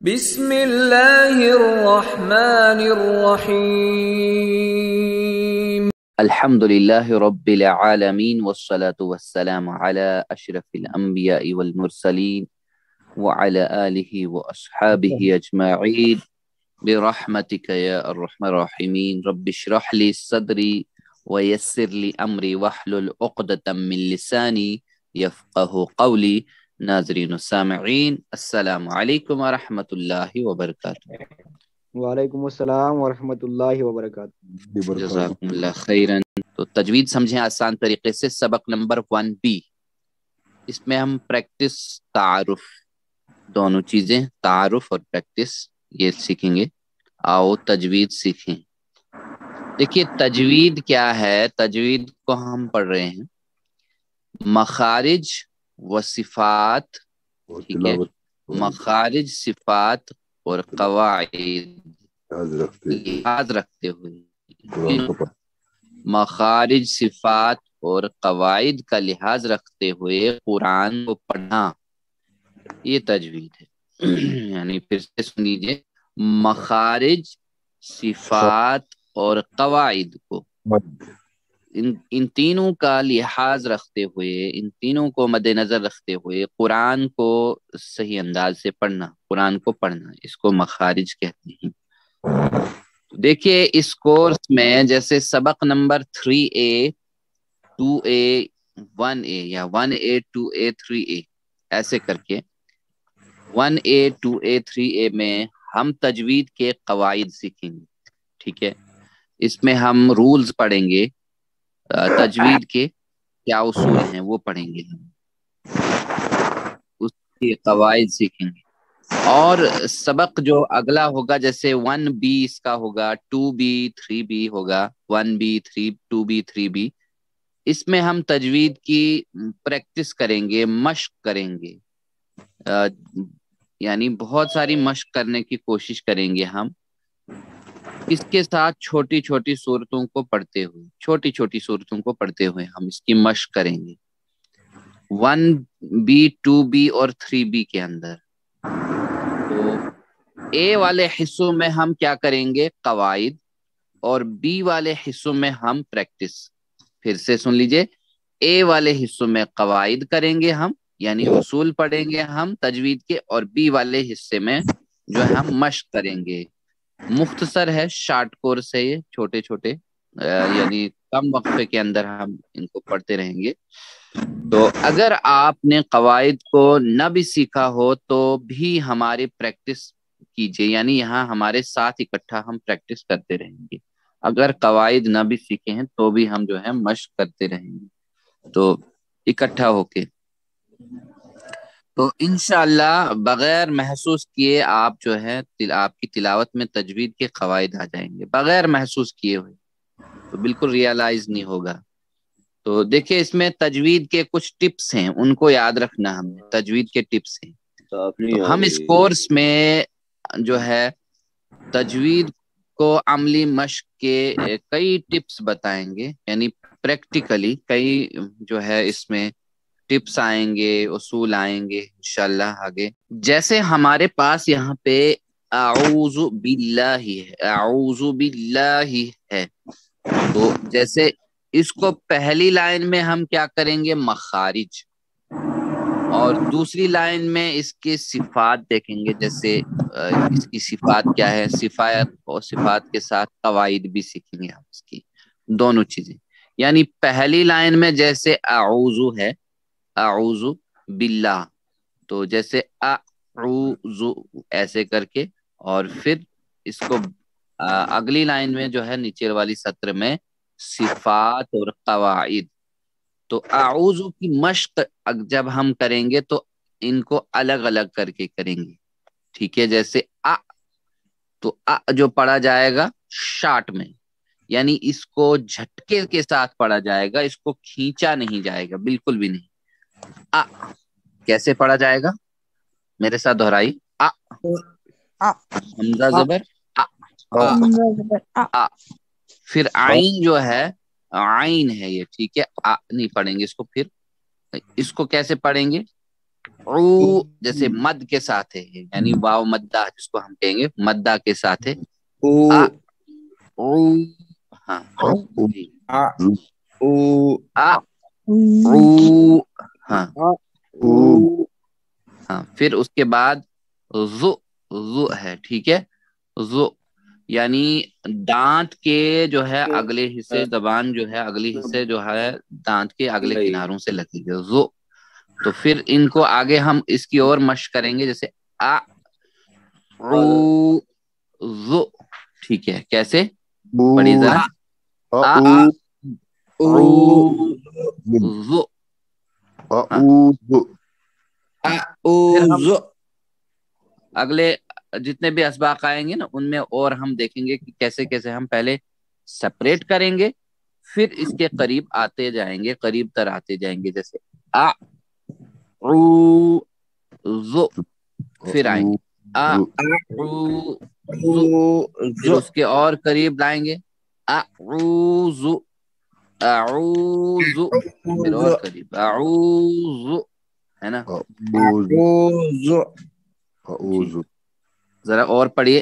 بسم اللہ الرحمن الرحیم الحمد للہ رب العالمین والصلاة والسلام علی اشرف الانبیاء والمرسلین وعلی آلہ واصحابہ اجمعین برحمتک یا ارحم الراحمین رب اشرح لی صدری ویسر لی امری واحلل عقدۃ من لسانی یفقہ قولی۔ ناظرین و سامعین السلام علیکم ورحمۃ اللہ وبرکاتہ۔ وعلیکم السلام ورحمۃ اللہ وبرکاتہ۔ جزاکم اللہ خیرا۔ تو تجوید سمجھیں آسان طریقے سے۔ سبق نمبر 1B، اس میں ہم پریکٹس، تعارف، دونوں چیزیں، تعارف اور پریکٹس، یہ سیکھیں گے۔ آؤ تجوید سیکھیں۔ دیکھیے تجوید کیا ہے۔ تجوید کو ہم پڑھ رہے ہیں مخارج و صفات، ٹھیک ہے، مخارج، صفات اور قواعد لحاظ رکھتے ہوئے، مخارج، صفات اور قواعد کا لحاظ رکھتے ہوئے قرآن کو پڑھنا، یہ تجوید ہے۔ یعنی پھر سے سن لیجیے، مخارج، صفات اور قواعد کو، ان تینوں کا لحاظ رکھتے ہوئے، ان تینوں کو مد نظر رکھتے ہوئے قرآن کو صحیح انداز سے پڑھنا، قرآن کو پڑھنا، اس کو مخارج کہتے ہیں۔ دیکھیے اس کورس میں جیسے سبق نمبر 3A، 2A، 1A یا 1A، 2A، 3A، ایسے کر کے 1A، 2A، 3A میں ہم تجوید کے قواعد سیکھیں گے، ٹھیک ہے۔ اس میں ہم رولز پڑھیں گے، تجوید کے کیا اصول ہیں وہ پڑھیں گے، اس کے قواعد سیکھیں گے۔ اور سبق جو اگلا ہوگا جیسے 1B اس کا ہوگا، 2B، 3B ہوگا، 1B، 2B، 3B، اس میں ہم تجوید کی پریکٹس کریں گے، مشق کریں گے، یعنی بہت ساری مشق کرنے کی کوشش کریں گے ہم، اس کے ساتھ چھوٹی چھوٹی صورتوں کو پڑھتے ہوئے، چھوٹی چھوٹی صورتوں کو پڑھتے ہوئے ہم اس کی مشق کریں گے 1B، 2B اور 3B کے اندر۔ تو A والے حصوں میں ہم کیا کریں گے؟ قواعد، اور B والے حصوں میں ہم پریکٹس۔ پھر سے سن لیجئے، A والے حصوں میں قواعد کریں گے ہم، یعنی اصول پڑھیں گے ہم تجوید کے، اور B والے حصے میں جو ہے ہم مشق کریں گے۔ مختصر ہے، شارٹ کورس ہے یہ، چھوٹے چھوٹے، یعنی کم وقفے کے اندر ہم ان کو پڑھتے رہیں گے۔ تو اگر آپ نے قواعد کو نہ بھی سیکھا ہو تو بھی ہماری پریکٹس کیجیے، یعنی یہاں ہمارے ساتھ اکٹھا ہم پریکٹس کرتے رہیں گے۔ اگر قواعد نہ بھی سیکھے ہیں تو بھی ہم جو ہے مشق کرتے رہیں گے، تو اکٹھا ہو کے۔ تو انشاءاللہ بغیر محسوس کیے آپ جو ہے آپ کی تلاوت میں تجوید کے قواعد آ جائیں گے، بغیر محسوس کیے ہوئے تو بالکل ریئلائز نہیں ہوگا۔ تو دیکھیں اس میں تجوید کے کچھ ٹپس ہیں، ان کو یاد رکھنا ہم نے، تجوید کے ٹپس ہیں۔ تو ہم اس کورس میں جو ہے تجوید کو عملی مشق کے کئی ٹپس بتائیں گے، یعنی پریکٹیکلی کئی جو ہے اس میں ٹپس آئیں گے، اصول آئیں گے انشاءاللہ آگے۔ جیسے ہمارے پاس یہاں پہ اعوذ باللہ ہے، اعوذ باللہ ہے، تو جیسے اس کو پہلی لائن میں ہم کیا کریں گے؟ مخارج، اور دوسری لائن میں اس کے صفات دیکھیں گے، جیسے اس کی صفات کیا ہے، صفات اور صفات کے ساتھ قواعد بھی سیکھیں گے ہم اس کی، دونوں چیزیں۔ یعنی پہلی لائن میں جیسے اعوذ ہے، اعوذ باللہ، تو جیسے اعوذ ایسے کر کے، اور پھر اس کو اگلی لائن میں جو ہے نیچے والی سطر میں صفات اور قواعد۔ تو اعوذ کی مشق جب ہم کریں گے تو ان کو الگ الگ کر کے کریں گے، ٹھیک ہے۔ جیسے تو جو پڑھا جائے گا شارٹ میں، یعنی اس کو جھٹکے کے ساتھ پڑھا جائے گا، اس کو کھینچا نہیں جائے گا، بالکل بھی نہیں۔ کیسے پڑھا جائے گا؟ میرے ساتھ دہرائی، حمزہ زبر پھر عین جو ہے، عین ہے یہ، ٹھیک ہے، نہیں پڑھیں گے اس کو۔ پھر اس کو کیسے پڑھیں گے؟ او جیسے مد کے ساتھ ہے، یعنی واو مدہ جس کو ہم کہیں گے مدہ کے ساتھ ہے. آ او ہاں جی آ او ہاں ہاں. پھر اس کے بعد ذو ہے، ٹھیک ہے. ذو یعنی دانت کے جو ہے اگلے حصے، زبان جو ہے اگلی حصے جو ہے دانت کے اگلے کناروں سے لگے گی ذو. تو پھر ان کو آگے ہم اس کی اور مشق کریں گے، جیسے آ او ذو. ٹھیک ہے، کیسے پڑھیے ذرا. آ او ذو. پھر ہم اگلے جتنے بھی اسباق آئیں گے نا ان میں اور ہم دیکھیں گے کہ کیسے کیسے ہم پہلے سپریٹ کریں گے، پھر اس کے قریب آتے جائیں گے، قریب تر آتے جائیں گے. جیسے آ او ذو، پھر آئیں گے آ او ذو، پھر اس کے اور قریب لائیں گے اعوذ اعوذ، پھر اور قریب اعوذ، ہے نا. جی ذرا اور پڑھیے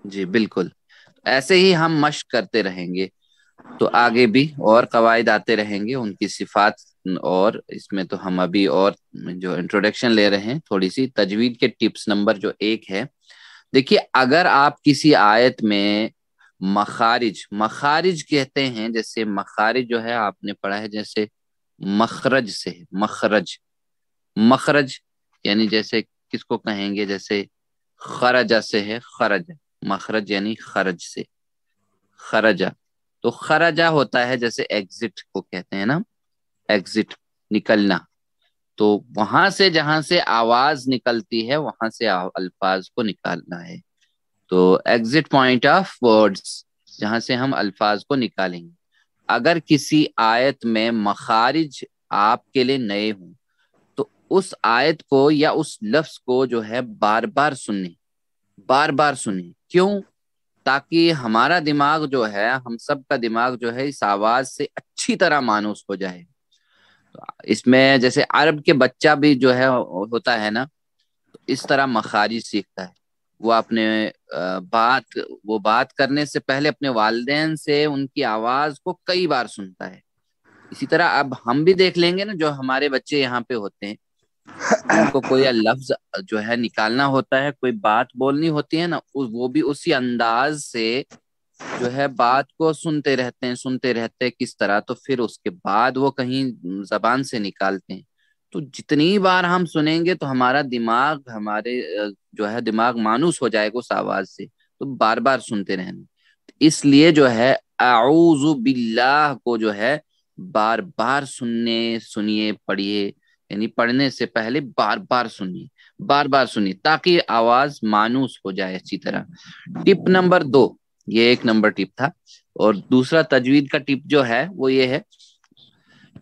جی بالکل. ایسے ہی ہم مشق کرتے رہیں گے تو آگے بھی اور قواعد آتے رہیں گے، ان کی صفات. اور اس میں تو ہم ابھی اور جو انٹروڈکشن لے رہے ہیں، تھوڑی سی تجوید کے ٹپس. نمبر جو 1 ہے، دیکھیے اگر آپ کسی آیت میں مخارج کہتے ہیں، جیسے مخارج جو ہے آپ نے پڑھا ہے، جیسے مخرج سے مخرج یعنی جیسے کس کو کہیں گے، جیسے خرجہ سے ہے خرج، مخرج یعنی خرج سے خرجہ. تو خرجہ ہوتا ہے جیسے ایگزٹ کو کہتے ہیں نا، ایگزٹ نکلنا. تو وہاں سے جہاں سے آواز نکلتی ہے وہاں سے الفاظ کو نکالنا ہے. تو ایگزٹ پوائنٹ آف ورڈز، جہاں سے ہم الفاظ کو نکالیں گے. اگر کسی آیت میں مخارج آپ کے لیے نئے ہوں تو اس آیت کو یا اس لفظ کو جو ہے بار بار سنیں. کیوں؟ تاکہ ہمارا دماغ جو ہے، ہم سب کا دماغ جو ہے اس آواز سے اچھی طرح مانوس ہو جائے. اس میں جیسے عرب کے بچہ بھی جو ہے ہوتا ہے نا، تو اس طرح مخارج سیکھتا ہے. وہ اپنے بات کرنے سے پہلے اپنے والدین سے ان کی آواز کو کئی بار سنتا ہے. اسی طرح اب ہم بھی دیکھ لیں گے نا، جو ہمارے بچے یہاں پہ ہوتے ہیں، ان کو کوئی لفظ جو ہے نکالنا ہوتا ہے، کوئی بات بولنی ہوتی ہے نا، وہ بھی اسی انداز سے جو ہے بات کو سنتے رہتے کس طرح، تو پھر اس کے بعد وہ کہیں زبان سے نکالتے ہیں. تو جتنی بار ہم سنیں گے تو ہمارا ہمارے جو ہے دماغ مانوس ہو جائے گا اس آواز سے، تو بار بار سنتے رہنا. اس لیے جو ہے اعوذ باللہ کو جو ہے بار بار سنیے پڑھیے، یعنی پڑھنے سے پہلے بار بار سنیے تاکہ آواز مانوس ہو جائے اچھی طرح. ٹپ نمبر 2، یہ 1 نمبر ٹپ تھا. اور دوسرا تجوید کا ٹپ جو ہے وہ یہ ہے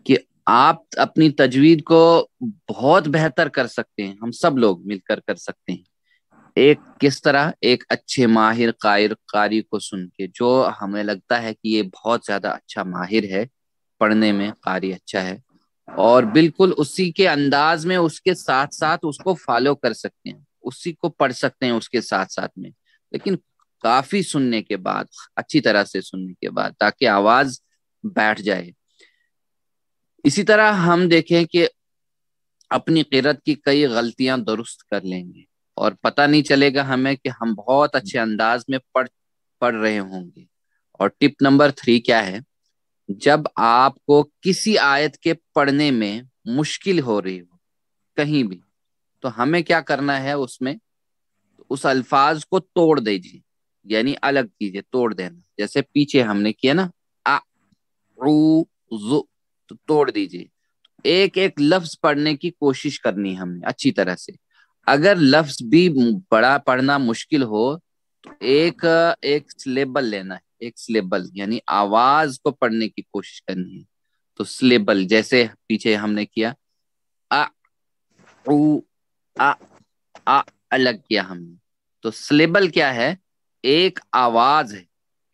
کہ آپ اپنی تجوید کو بہت بہتر کر سکتے ہیں، ہم سب لوگ مل کر سکتے ہیں. کس طرح؟ ایک اچھے ماہر قاری کو سن کے، جو ہمیں لگتا ہے کہ یہ بہت زیادہ اچھا ماہر ہے پڑھنے میں، قاری اچھا ہے، اور بالکل اسی کے انداز میں اس کے ساتھ ساتھ اس کو فالو کر سکتے ہیں، اسی کو پڑھ سکتے ہیں اس کے ساتھ ساتھ میں، لیکن کافی سننے کے بعد، اچھی طرح سے سننے کے بعد، تاکہ آواز بیٹھ جائے. اسی طرح ہم دیکھیں کہ اپنی قرأت کی کئی غلطیاں درست کر لیں گے اور پتہ نہیں چلے گا ہمیں کہ ہم بہت اچھے انداز میں پڑھ رہے ہوں گے. اور ٹپ نمبر 3 کیا ہے؟ جب آپ کو کسی آیت کے پڑھنے میں مشکل ہو رہی ہو کہیں بھی، تو ہمیں کیا کرنا ہے؟ اس الفاظ کو توڑ دیجیے، یعنی الگ کیجیے، توڑ دینا. جیسے پیچھے ہم نے کیا نا تو توڑ دیجیے. ایک لفظ پڑھنے کی کوشش کرنی ہم نے اچھی طرح سے. اگر لفظ بھی بڑا پڑھنا مشکل ہو تو ایک سلیبل لینا ہے، ایک سلیبل یعنی آواز کو پڑھنے کی کوشش کرنی ہے. تو سلیبل جیسے پیچھے ہم نے کیا الگ کیا ہم نے. تو سلیبل کیا ہے؟ ایک آواز ہے،